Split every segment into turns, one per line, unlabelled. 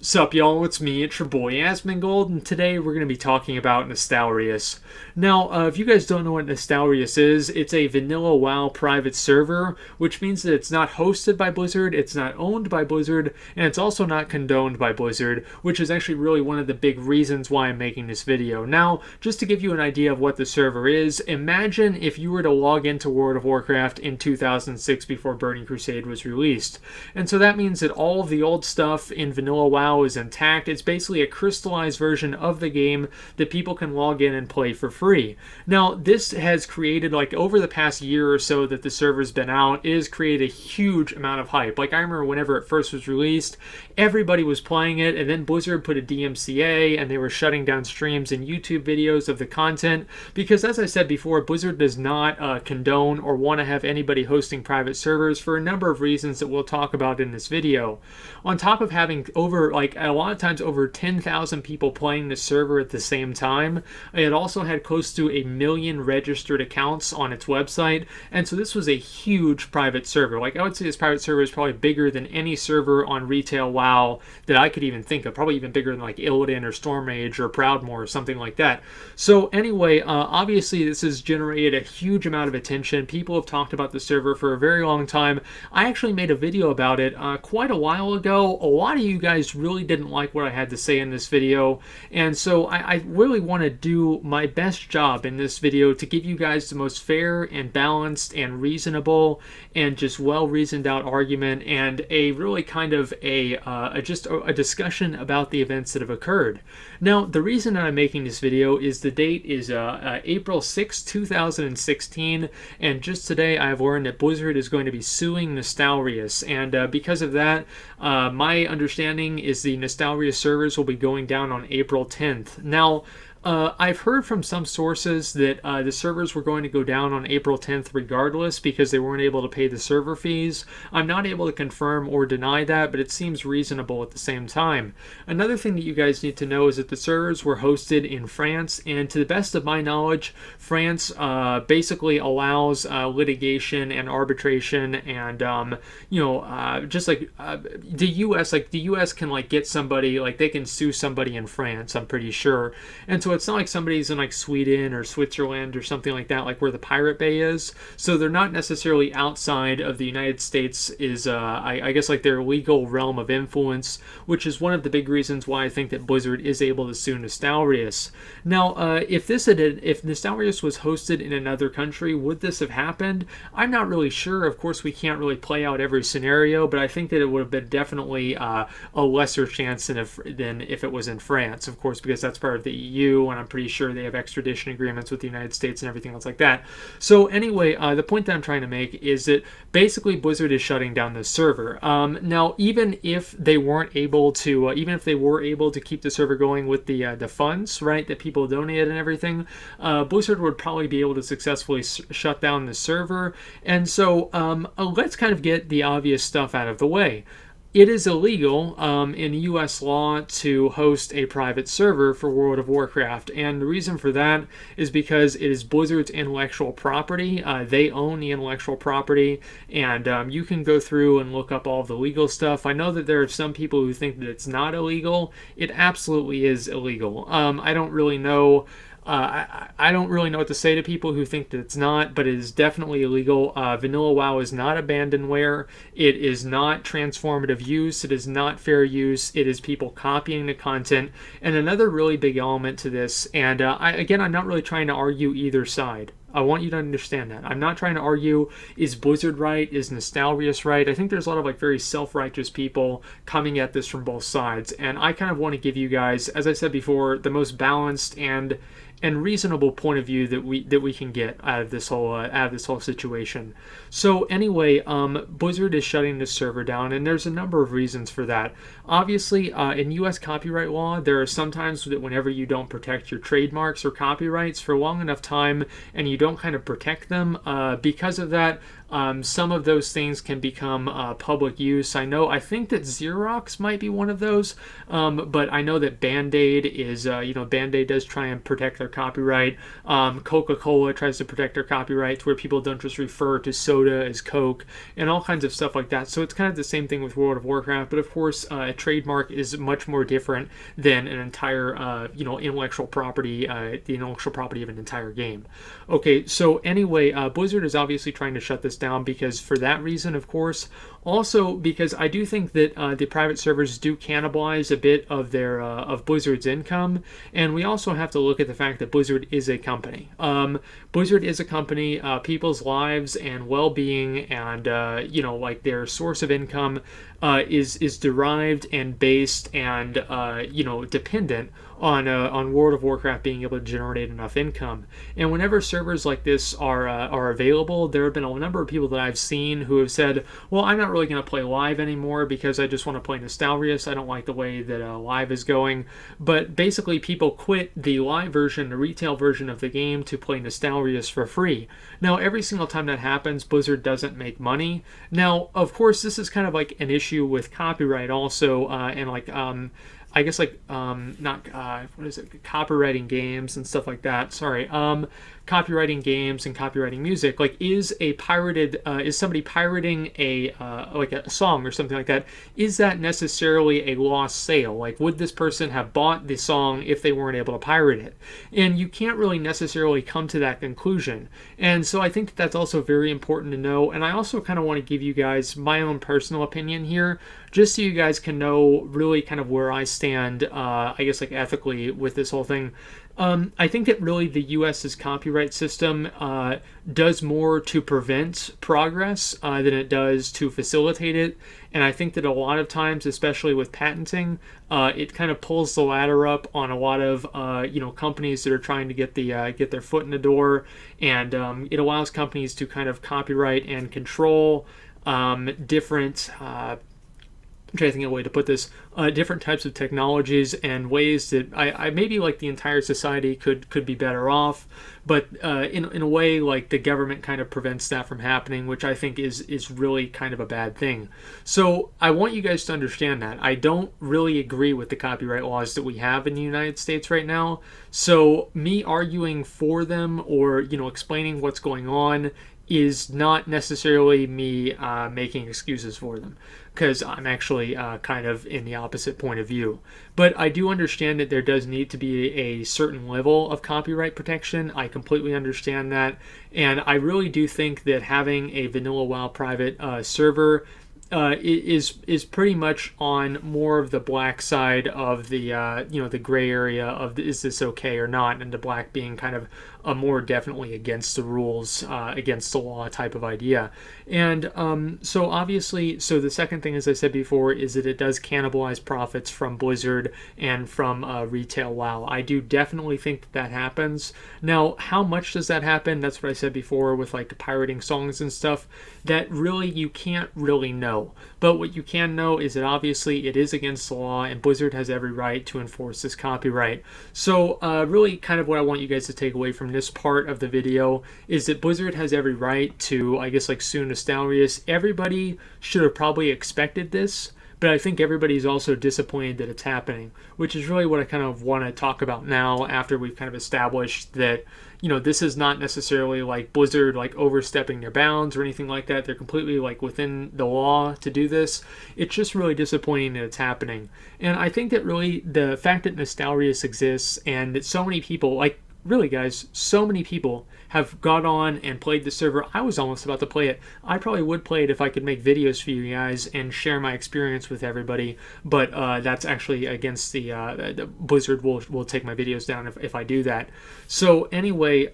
Sup y'all, it's me, it's your boy Asmongold, and today we're going to be talking about Nostalrius. Now, if you guys don't know what Nostalrius is, it's a vanilla WoW private server, which means that it's not hosted by Blizzard, it's not owned by Blizzard, and it's also not condoned by Blizzard, which is actually really one of the big reasons why I'm making this video. Now, just to give you an idea of what the server is, imagine if you were to log into World of Warcraft in 2006 before Burning Crusade was released. And so that means that all of the old stuff in vanilla WoW is intact. It's basically a crystallized version of the game that people can log in and play for free. Now, this has created, like, over the past year or so that the server's been out, it has created a huge amount of hype. Like, I remember whenever it first was released, everybody was playing it, and then Blizzard put a DMCA, and they were shutting down streams and YouTube videos of the content, because as I said before, Blizzard does not condone or want to have anybody hosting private servers for a number of reasons that we'll talk about in this video. On top of having a lot of times over 10,000 people playing the server at the same time, it also had close to 1 million registered accounts on its website, and so this was a huge private server. Like, I would say this private server is probably bigger than any server on retail WoW that I could even think of, probably even bigger than like Illidan or Stormrage or Proudmoore or something like that. So anyway, obviously this has generated a huge amount of attention. People have talked about the server for a very long time. I actually made a video about it quite a while ago. A lot of you guys really didn't like what I had to say in this video, and so I really want to do my best job in this video to give you guys the most fair and balanced and reasonable and just well-reasoned out argument, and a really kind of a discussion about the events that have occurred. Now, the reason that I'm making this video is the date is April 6, 2016, and just today I have learned that Blizzard is going to be suing Nostalrius, and because of that, my understanding is the Nostalrius servers will be going down on April 10th. Now, I've heard from some sources that the servers were going to go down on April 10th regardless because they weren't able to pay the server fees. I'm not able to confirm or deny that, but it seems reasonable at the same time. Another thing that you guys need to know is that the servers were hosted in France, and to the best of my knowledge, France basically allows litigation and arbitration, and just like the U.S. can like get somebody, like they can sue somebody in France, I'm pretty sure, and so it's not like somebody's in like Sweden or Switzerland or something like that, like where the Pirate Bay is. So they're not necessarily outside of the United States, is I guess like their legal realm of influence, which is one of the big reasons why I think that Blizzard is able to sue Nostalrius. Now, if Nostalrius was hosted in another country, would this have happened? I'm not really sure. Of course, we can't really play out every scenario, but I think that it would have been definitely a lesser chance than if it was in France, of course, because that's part of the EU, and I'm pretty sure they have extradition agreements with the United States and everything else like that. So anyway, the point that I'm trying to make is that basically Blizzard is shutting down this server. Now, even if they were able to keep the server going with the funds, right, that people donated and everything, Blizzard would probably be able to successfully shut down the server. And so let's kind of get the obvious stuff out of the way. It is illegal in U.S. law to host a private server for World of Warcraft, and the reason for that is because it is Blizzard's intellectual property. They own the intellectual property, and you can go through and look up all the legal stuff. I know that there are some people who think that it's not illegal. It absolutely is illegal. I don't really know. I don't really know what to say to people who think that it's not, but it is definitely illegal. Vanilla WoW is not abandonware. It is not transformative use. It is not fair use. It is people copying the content. And another really big element to this, and I'm not really trying to argue either side. I want you to understand that. I'm not trying to argue, is Blizzard right? Is Nostalrius right? I think there's a lot of like very self-righteous people coming at this from both sides. And I kind of want to give you guys, as I said before, the most balanced and reasonable point of view that we can get out of this whole situation. So anyway, Blizzard is shutting this server down, and there's a number of reasons for that. Obviously, in U.S. copyright law, there are some times that whenever you don't protect your trademarks or copyrights for a long enough time, and you don't kind of protect them, because of that, Some of those things can become public use. I think that Xerox might be one of those, but I know that Band-Aid is, Band-Aid does try and protect their copyright. Coca-Cola tries to protect their copyright to where people don't just refer to soda as Coke and all kinds of stuff like that. So it's kind of the same thing with World of Warcraft, but of course, a trademark is much more different than an entire, intellectual property, the intellectual property of an entire game. Okay, so anyway, Blizzard is obviously trying to shut this down because for that reason, of course. Also, because I do think that the private servers do cannibalize a bit of their of Blizzard's income, and we also have to look at the fact that Blizzard is a company. Blizzard is a company. People's lives and well-being, and their source of income is derived and based and dependent on World of Warcraft being able to generate enough income. And whenever servers like this are available, there have been a number of people that I've seen who have said, well, I'm not really going to play live anymore because I just want to play Nostalrius. I don't like the way that live is going. But basically, people quit the live version, the retail version of the game to play Nostalrius for free. Now, every single time that happens, Blizzard doesn't make money. Now, of course, this is kind of like an issue with copyright also, and I guess not what is it? Copywriting games and stuff like that. Sorry, copywriting games and copywriting music. Like, is somebody pirating a song or something like that? Is that necessarily a lost sale? Like, would this person have bought the song if they weren't able to pirate it? And you can't really necessarily come to that conclusion. And so I think that's also very important to know. And I also kind of want to give you guys my own personal opinion here, just so you guys can know really kind of where I stand, ethically with this whole thing. I think that really the U.S.'s copyright system does more to prevent progress than it does to facilitate it. And I think that a lot of times, especially with patenting, it kind of pulls the ladder up on a lot of companies that are trying to get their foot in the door, and it allows companies to kind of copyright and control different. I'm trying to think of a way to put this, different types of technologies and ways that I maybe like the entire society could be better off, but in a way, like, the government kind of prevents that from happening, which I think is really kind of a bad thing. So I want you guys to understand that I don't really agree with the copyright laws that we have in the United States right now. So me arguing for them or explaining what's going on is not necessarily me making excuses for them, because I'm actually kind of in the opposite point of view. But I do understand that there does need to be a certain level of copyright protection. I completely understand that. And I really do think that having a vanilla WoW private server is pretty much on more of the black side of the the gray area of is this okay or not, and the black being kind of a more definitely against the rules, against the law type of idea. And so obviously, so the second thing, as I said before, is that it does cannibalize profits from Blizzard and from retail WoW. I do definitely think that happens. Now, how much does that happen? That's what I said before with like pirating songs and stuff. That really you can't really know. But what you can know is that obviously it is against the law, and Blizzard has every right to enforce this copyright. So really kind of what I want you guys to take away from this part of the video is that Blizzard has every right to, I guess, like, sue Nostalrius. Everybody should have probably expected this, but I think everybody's also disappointed that it's happening, which is really what I kind of want to talk about now after we've kind of established that, this is not necessarily like Blizzard like overstepping their bounds or anything like that. They're completely like within the law to do this. It's just really disappointing that it's happening. And I think that really the fact that Nostalrius exists and that so many people, like, really, guys, so many people have got on and played the server. I was almost about to play it. I probably would play it if I could make videos for you guys and share my experience with everybody, but that's actually against the Blizzard will take my videos down if I do that. So anyway,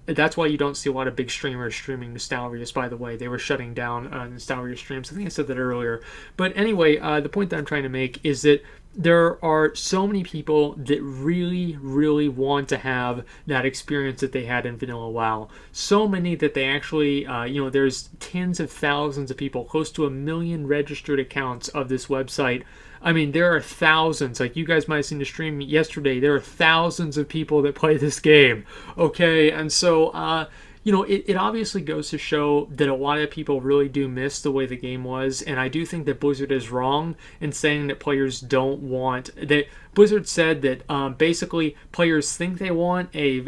that's why you don't see a lot of big streamers streaming Nostalrius, by the way. They were shutting down Nostalrius streams. I think I said that earlier. But anyway, the point that I'm trying to make is that there are so many people that really, really want to have that experience that they had in Vanilla WoW. So many that they actually, there's tens of thousands of people, close to 1 million registered accounts of this website. I mean, there are thousands. Like, you guys might have seen the stream yesterday. There are thousands of people that play this game. Okay, and so, it obviously goes to show that a lot of people really do miss the way the game was, and I do think that Blizzard is wrong in saying that players don't want that. Blizzard said that basically players think they want a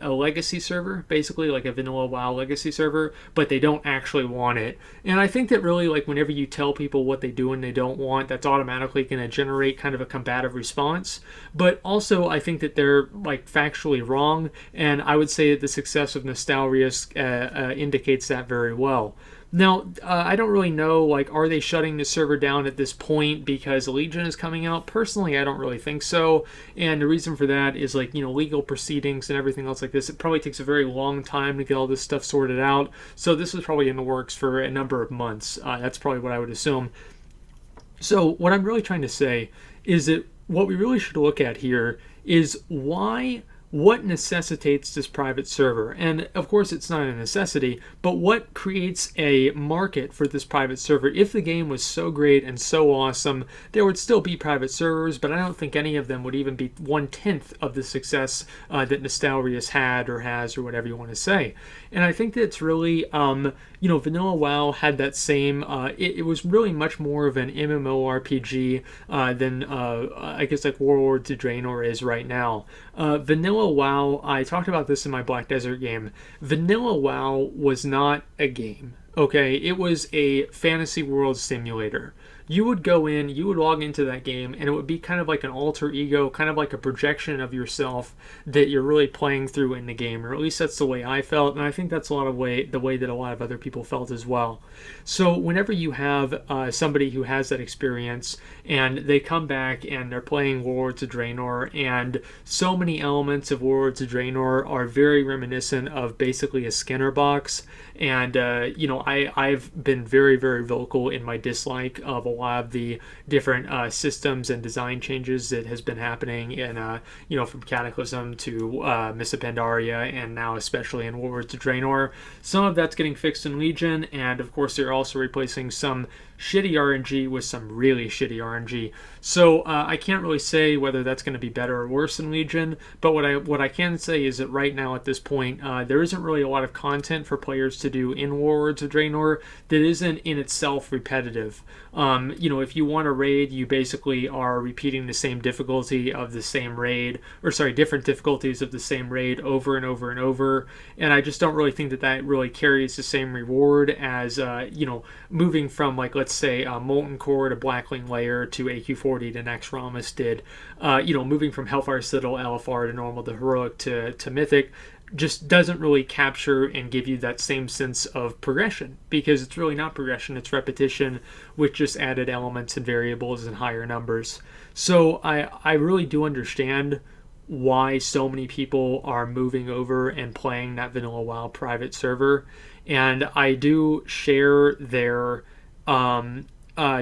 legacy server, basically like a vanilla WoW legacy server, but they don't actually want it. And I think that really, like, whenever you tell people what they do and they don't want, that's automatically going to generate kind of a combative response. But also, I think that they're like factually wrong, and I would say that the success of Nostalrius indicates that very well. Now, I don't really know, like, are they shutting the server down at this point because Legion is coming out? Personally, I don't really think so. And the reason for that is, like, legal proceedings and everything else like this. It probably takes a very long time to get all this stuff sorted out. So this is probably in the works for a number of months. That's probably what I would assume. So what I'm really trying to say is that what we really should look at here is what necessitates this private server. And of course it's not a necessity, but what creates a market for this private server? If the game was so great and so awesome, there would still be private servers, but I don't think any of them would even be 1/10 of the success that Nostalrius had or has, or whatever you want to say. And I think that it's really, Vanilla WoW had that same, it was really much more of an MMORPG than, I guess, like Warlords of Draenor is right now. Vanilla WoW, I talked about this in my Black Desert game. Vanilla WoW was not a game, okay? It was a fantasy world simulator. You would go in, you would log into that game, and it would be kind of like an alter ego, kind of like a projection of yourself that you're really playing through in the game, or at least that's the way I felt, and I think that's the way that a lot of other people felt as well. So whenever you have somebody who has that experience, and they come back and they're playing Warlords of Draenor, and so many elements of Warlords of Draenor are very reminiscent of basically a Skinner box, and I've been very, very vocal in my dislike of a lot of the different systems and design changes that has been happening in from Cataclysm to Miss Pandaria, and now especially in Warlords of Draenor. Some of that's getting fixed in Legion, and of course they're also replacing some shitty RNG with some really shitty RNG. So I can't really say whether that's going to be better or worse in Legion, but what I can say is that right now at this point, there isn't really a lot of content for players to do in Warlords of Draenor that isn't in itself repetitive. If you want a raid, you basically are repeating the same difficulty of the same raid, different difficulties of the same raid over and over and over, and I just don't really think that really carries the same reward as, moving from, like, let's say, Molten Core to Blackling Lair to AQ40 to Next Ramus did, moving from Hellfire Citadel, LFR to Normal to Heroic to Mythic, just doesn't really capture and give you that same sense of progression, because it's really not progression, it's repetition with just added elements and variables and higher numbers. So I really do understand why so many people are moving over and playing that Vanilla WoW private server, and I do share their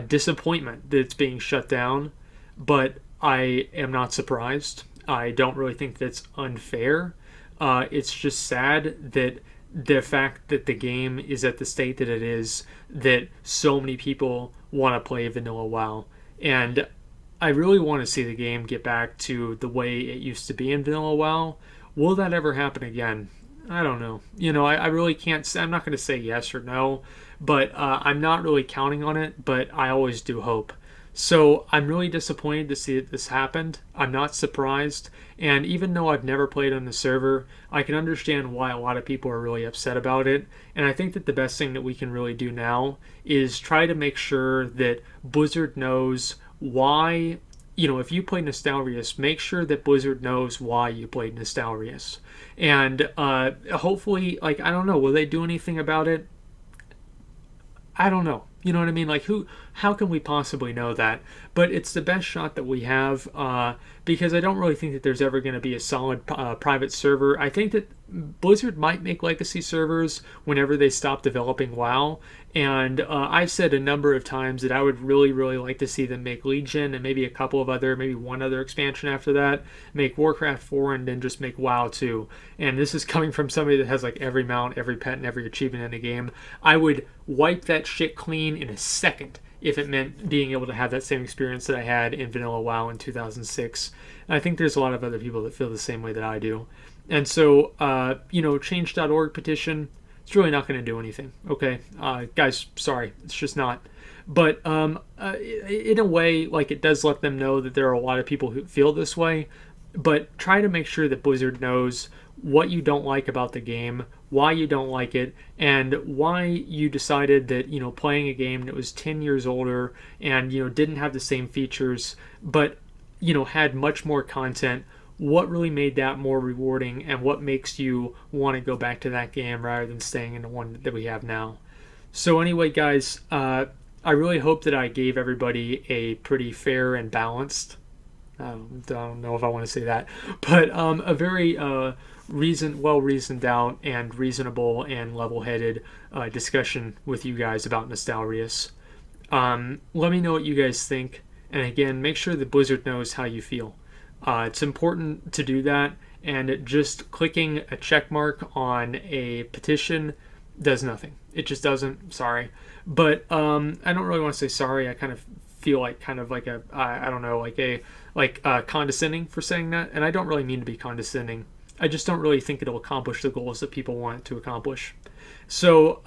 disappointment that it's being shut down, but I am not surprised. I don't really think that's unfair. It's just sad that the fact that the game is at the state that it is, that so many people want to play Vanilla WoW. And I really want to see the game get back to the way it used to be in Vanilla WoW. Will that ever happen again? I don't know. I really can't say. I'm not going to say yes or no, but I'm not really counting on it, but I always do hope. So I'm really disappointed to see that this happened. I'm not surprised, and even though I've never played on the server, I can understand why a lot of people are really upset about it, and I think that the best thing that we can really do now is try to make sure that Blizzard knows why. If you play Nostalrius, make sure that Blizzard knows why you played Nostalrius. And hopefully, I don't know, will they do anything about it? I don't know. You know what I mean? Like, how can we possibly know that? But it's the best shot that we have, because I don't really think that there's ever going to be a solid private server. I think that Blizzard might make legacy servers whenever they stop developing WoW, and I've said a number of times that I would really, really like to see them make Legion and maybe maybe one other expansion after that, make Warcraft 4, and then just make WoW 2. And this is coming from somebody that has, like, every mount, every pet, and every achievement in the game. I would wipe that shit clean in a second if it meant being able to have that same experience that I had in Vanilla WoW in 2006. And I think there's a lot of other people that feel the same way that I do. And so, change.org petition, it's really not going to do anything. Okay, guys, sorry, it's just not. But in a way, like, it does let them know that there are a lot of people who feel this way. But try to make sure that Blizzard knows what you don't like about the game, why you don't like it, and why you decided that, playing a game that was 10 years older and, didn't have the same features, but, had much more content. What really made that more rewarding, and what makes you want to go back to that game rather than staying in the one that we have now? So anyway, guys, I really hope that I gave everybody a pretty fair and balanced, I don't know if I want to say that, but a very well reasoned out and reasonable and level headed discussion with you guys about Nostalrius. Let me know what you guys think, and again, make sure that Blizzard knows how you feel. It's important to do that, and just clicking a check mark on a petition does nothing. It just doesn't. Sorry, but I don't really want to say sorry. I kind of feel like I don't know, condescending for saying that, and I don't really mean to be condescending. I just don't really think it'll accomplish the goals that people want it to accomplish. So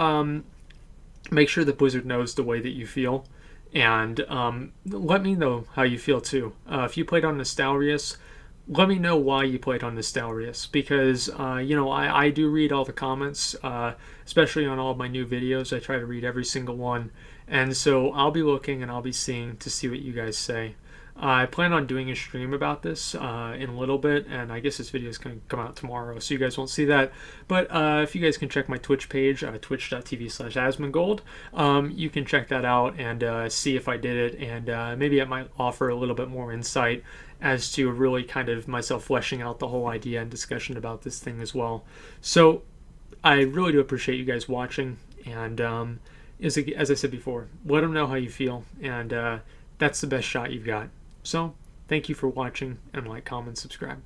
make sure that Blizzard knows the way that you feel, and let me know how you feel too. If you played on Nostalrius, let me know why you played on Nostalrius, because I do read all the comments, especially on all of my new videos. I try to read every single one, and so I'll be looking and I'll be seeing to see what you guys say. I plan on doing a stream about this in a little bit, and I guess this video is going to come out tomorrow, so you guys won't see that. But if you guys can check my Twitch page, twitch.tv/Asmongold, you can check that out and see if I did it, and maybe it might offer a little bit more insight as to really kind of myself fleshing out the whole idea and discussion about this thing as well. So I really do appreciate you guys watching, and as I said before, let them know how you feel, and that's the best shot you've got. So thank you for watching, and like, comment, subscribe.